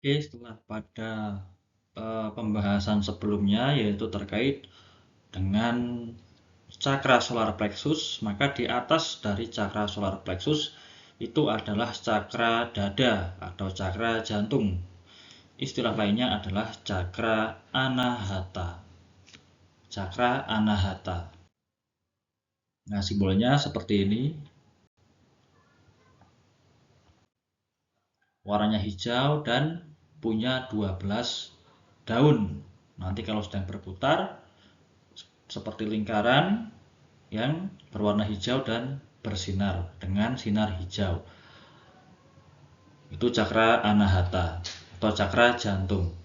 Oke, setelah pada pembahasan sebelumnya yaitu terkait dengan cakra solar plexus, maka di atas dari cakra solar plexus itu adalah cakra dada atau cakra jantung. Istilah lainnya adalah cakra anahata. Cakra anahata. Nah, simbolnya seperti ini. Warnanya hijau dan punya 12 daun. Nanti kalau sedang berputar seperti lingkaran yang berwarna hijau dan bersinar dengan sinar hijau. Itu cakra anahata atau cakra jantung.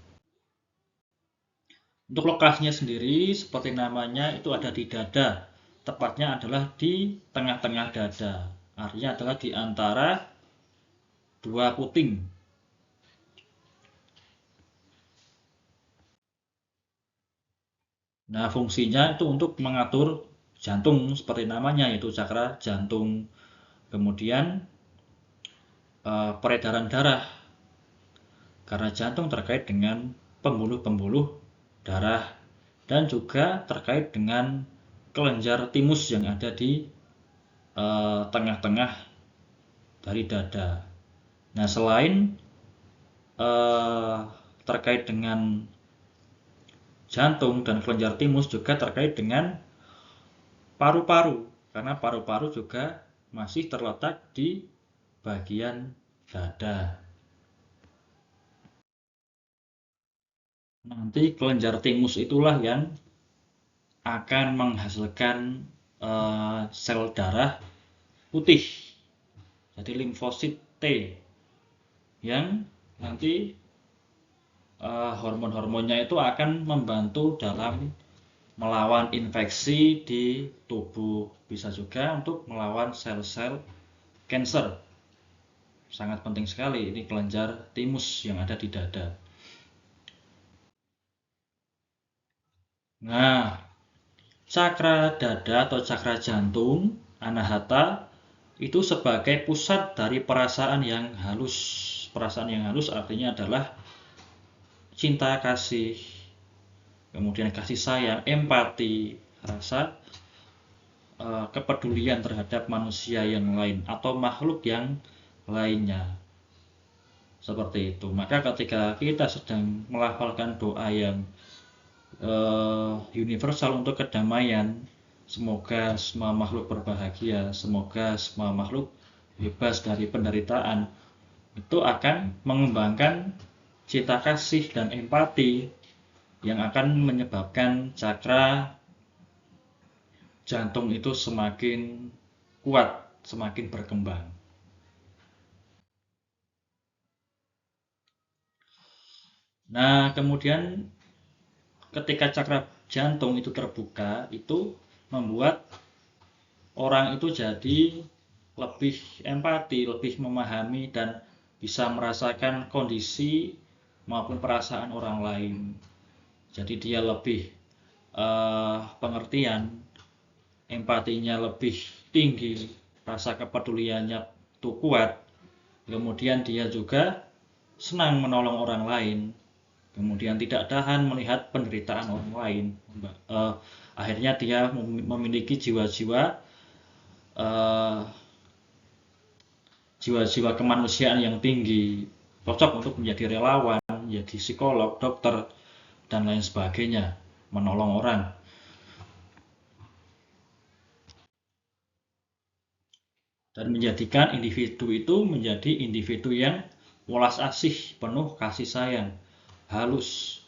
Untuk lokasinya sendiri seperti namanya itu ada di dada. Tepatnya adalah di tengah-tengah dada. Artinya adalah di antara dua puting. Nah, fungsinya itu untuk mengatur jantung seperti namanya yaitu cakra jantung. Kemudian peredaran darah. Karena jantung terkait dengan pembuluh-pembuluh darah dan juga terkait dengan kelenjar timus yang ada di tengah-tengah dari dada. Nah, selain terkait dengan jantung dan kelenjar timus juga terkait dengan paru-paru, karena paru-paru juga masih terletak di bagian dada. Nanti kelenjar timus itulah yang akan menghasilkan sel darah putih, jadi limfosit T, yang nanti hormon-hormonnya itu akan membantu dalam melawan infeksi di tubuh, bisa juga untuk melawan sel-sel kanker. Sangat penting sekali ini kelenjar timus yang ada di dada. Nah, cakra dada atau cakra jantung anahata itu sebagai pusat dari perasaan yang halus. Perasaan yang halus artinya adalah cinta kasih, kemudian kasih sayang, empati, rasa kepedulian terhadap manusia yang lain atau makhluk yang lainnya. Seperti itu. Maka ketika kita sedang melafalkan doa yang universal untuk kedamaian, semoga semua makhluk berbahagia, semoga semua makhluk bebas dari penderitaan, itu akan mengembangkan cinta kasih dan empati yang akan menyebabkan cakra jantung itu semakin kuat, semakin berkembang. Nah, kemudian ketika cakra jantung itu terbuka, itu membuat orang itu jadi lebih empati, lebih memahami dan bisa merasakan kondisi maupun perasaan orang lain. Jadi dia lebih pengertian, empatinya lebih tinggi, rasa kepeduliannya tuh kuat. Kemudian dia juga senang menolong orang lain. Kemudian tidak tahan melihat penderitaan orang lain. Akhirnya dia memiliki jiwa-jiwa jiwa-jiwa kemanusiaan yang tinggi, cocok untuk menjadi relawan, menjadi psikolog, dokter, dan lain sebagainya, menolong orang. Dan menjadikan individu itu menjadi individu yang welas asih, penuh kasih sayang, halus,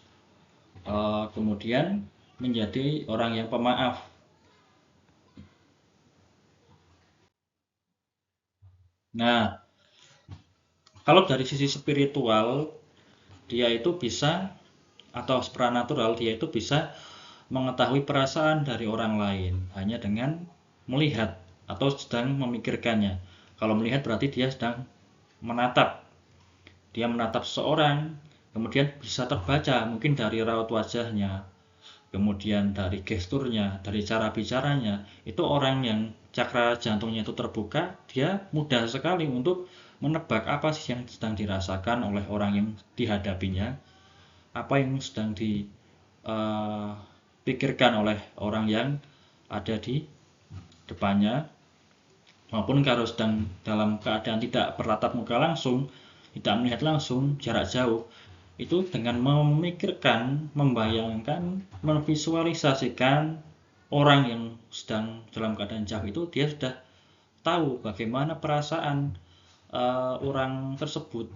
kemudian menjadi orang yang pemaaf. Nah, kalau dari sisi spiritual, dia itu bisa, atau supranatural, dia itu bisa mengetahui perasaan dari orang lain hanya dengan melihat atau sedang memikirkannya. Kalau melihat berarti dia sedang menatap. Dia menatap seseorang, kemudian bisa terbaca mungkin dari raut wajahnya, kemudian dari gesturnya, dari cara bicaranya. Itu orang yang cakra jantungnya itu terbuka, dia mudah sekali untuk menebak apa sih yang sedang dirasakan oleh orang yang dihadapinya, apa yang sedang dipikirkan oleh orang yang ada di depannya, maupun kalau sedang dalam keadaan tidak bertatap muka langsung, tidak melihat langsung, jarak jauh, itu dengan memikirkan, membayangkan, memvisualisasikan orang yang sedang dalam keadaan jauh itu, dia sudah tahu bagaimana perasaan orang tersebut.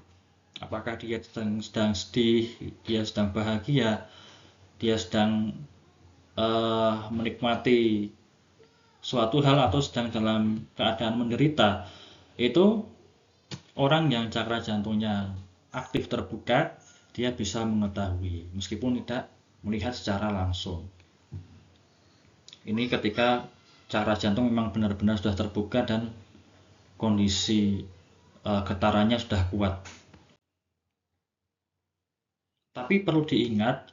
Apakah dia sedang sedih, dia sedang bahagia, dia sedang menikmati suatu hal atau sedang dalam keadaan menderita. Itu orang yang cakra jantungnya aktif terbuka, dia bisa mengetahui meskipun tidak melihat secara langsung. Ini ketika cakra jantung memang benar-benar sudah terbuka dan kondisi getarannya sudah kuat. Tapi perlu diingat,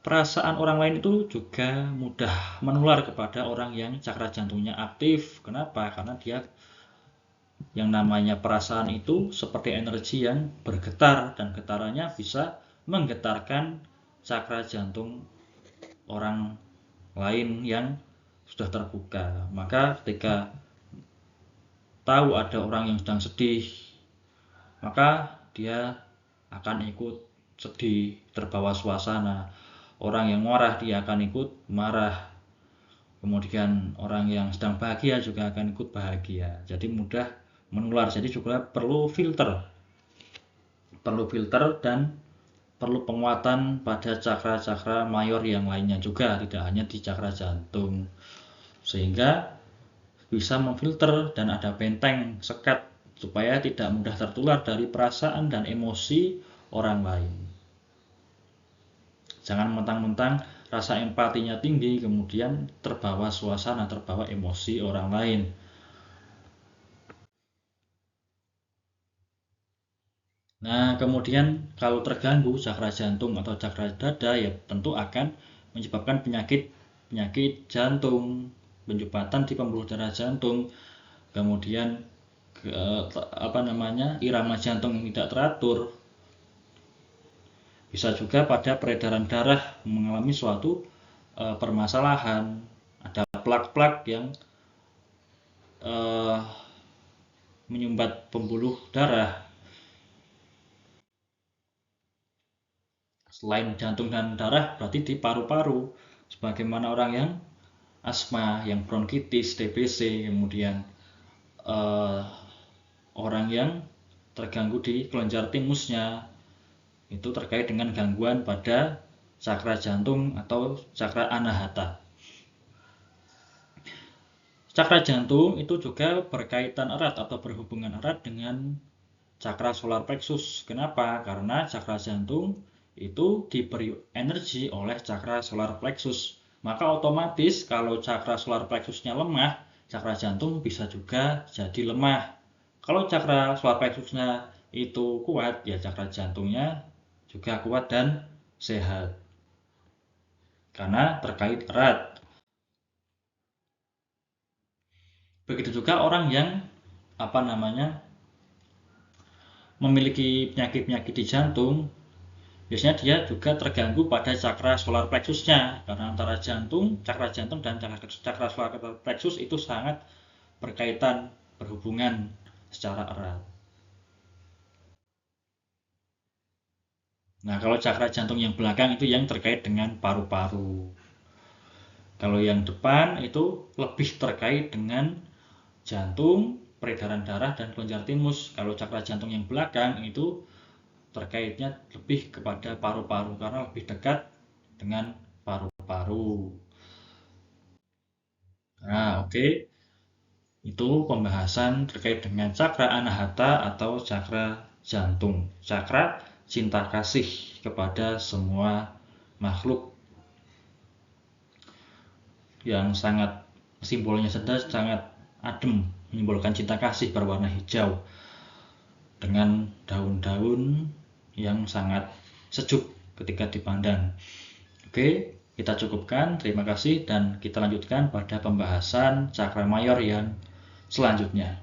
perasaan orang lain itu juga mudah menular kepada orang yang cakra jantungnya aktif. Kenapa? Karena dia, yang namanya perasaan itu seperti energi yang bergetar, dan getarannya bisa menggetarkan cakra jantung orang lain yang sudah terbuka. Maka ketika tahu ada orang yang sedang sedih, maka dia akan ikut sedih, terbawa suasana. Orang yang marah, dia akan ikut marah. Kemudian orang yang sedang bahagia juga akan ikut bahagia. Jadi mudah menular. Jadi juga perlu filter dan perlu penguatan pada cakra-cakra mayor yang lainnya juga, tidak hanya di cakra jantung, sehingga bisa memfilter dan ada benteng sekat supaya tidak mudah tertular dari perasaan dan emosi orang lain. Jangan mentang-mentang rasa empatinya tinggi kemudian terbawa suasana, terbawa emosi orang lain. Nah, kemudian kalau terganggu cakra jantung atau cakra dada, ya tentu akan menyebabkan penyakit jantung, penyumbatan di pembuluh darah jantung, kemudian irama jantung yang tidak teratur. Bisa juga pada peredaran darah mengalami suatu permasalahan, ada plak-plak yang menyumbat pembuluh darah. Selain jantung dan darah, berarti di paru-paru, sebagaimana orang yang asma, yang bronkitis, TBC, kemudian orang yang terganggu di kelenjar timusnya, itu terkait dengan gangguan pada cakra jantung atau cakra anahata. Cakra jantung itu juga berkaitan erat atau berhubungan erat dengan cakra solar plexus. Kenapa? Karena cakra jantung itu diberi energi oleh cakra solar plexus. Maka otomatis kalau cakra solar plexusnya lemah, cakra jantung bisa juga jadi lemah. Kalau cakra solar plexusnya itu kuat, ya cakra jantungnya juga kuat dan sehat. Karena terkait erat. Begitu juga orang yang memiliki penyakit-penyakit di jantung, biasanya dia juga terganggu pada cakra solar plexusnya, karena antara cakra jantung dan cakra solar plexus itu sangat berkaitan, berhubungan secara erat. Nah, kalau cakra jantung yang belakang itu yang terkait dengan paru-paru. Kalau yang depan itu lebih terkait dengan jantung, peredaran darah, dan kelenjar timus. Kalau cakra jantung yang belakang itu terkaitnya lebih kepada paru-paru karena lebih dekat dengan paru-paru. Nah, oke. Itu pembahasan terkait dengan cakra anahata atau cakra jantung. Cakra cinta kasih kepada semua makhluk, yang sangat simbolnya sangat adem, menyimbolkan cinta kasih, berwarna hijau dengan daun-daun yang sangat sejuk ketika dipandang. Oke, kita cukupkan. Terima kasih dan kita lanjutkan pada pembahasan cakra mayor yang selanjutnya.